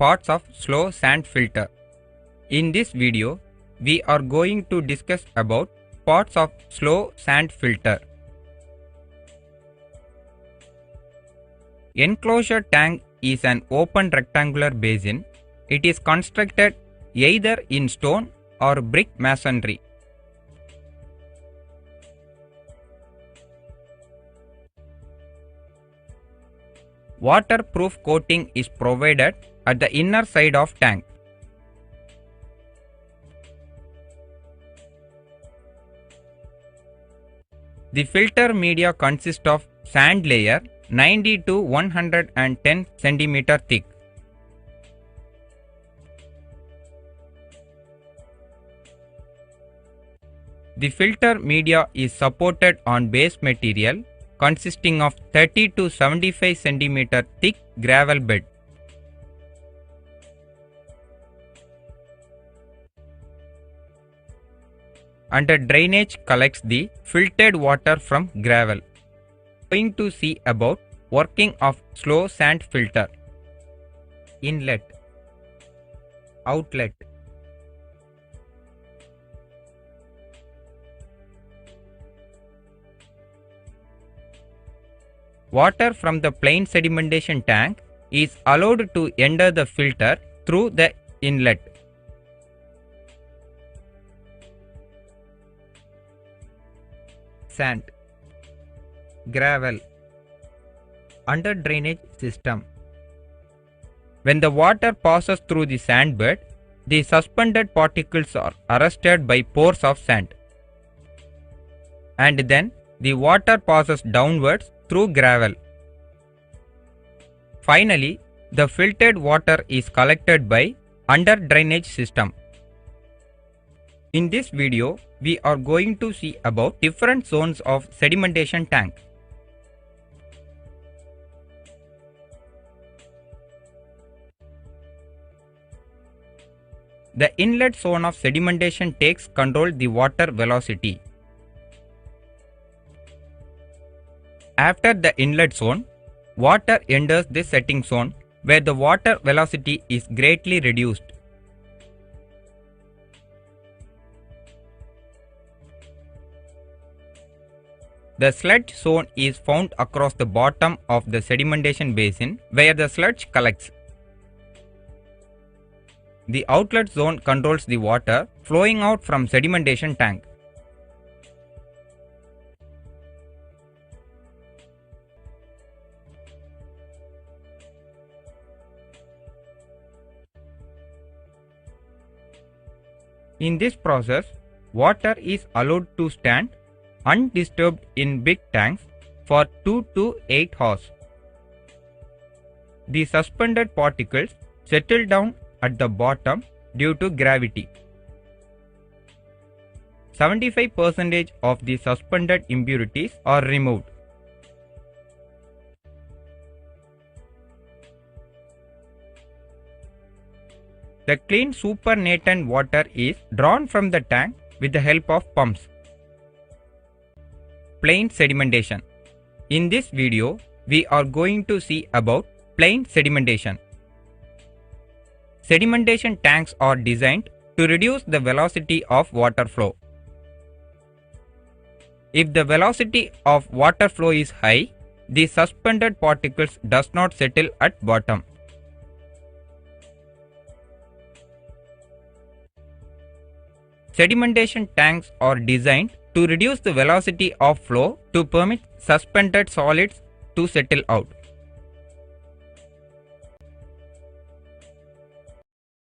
parts of slow sand filter. In this video, we are going to discuss about parts of slow sand filter. Enclosure tank is an open rectangular basin. It is constructed either in stone or brick masonry. Waterproof coating is provided at the inner side of tank. The filter media consists of sand layer 90 to 110 cm thick. The filter media is supported on base material consisting of 30 to 75 cm thick gravel bed. Under drainage collects the filtered water from gravel. Going to see about working of slow sand filter. Inlet, outlet, water from the plain sedimentation tank is allowed to enter the filter through the inlet. Sand, gravel, under drainage system. When the water passes through the sand bed, the suspended particles are arrested by pores of sand, and then the water passes downwards through gravel. Finally, the filtered water is collected by under drainage system. In this video, we are going to see about different zones of sedimentation tank. The inlet zone of sedimentation takes control the water velocity. After the inlet zone, water enters the setting zone where the water velocity is greatly reduced. The sludge zone is found across the bottom of the sedimentation basin where the sludge collects. The outlet zone controls the water flowing out from sedimentation tank. In this process, water is allowed to stand undisturbed in big tanks for 2 to 8 hours. The suspended particles settle down at the bottom due to gravity. 75% of the suspended impurities are removed. The clean supernatant water is drawn from the tank with the help of pumps. Plain sedimentation. In this video, we are going to see about plain sedimentation. Sedimentation tanks are designed to reduce the velocity of water flow. If the velocity of water flow is high, the suspended particles does not settle at bottom. Sedimentation tanks are designed to reduce the velocity of flow to permit suspended solids to settle out.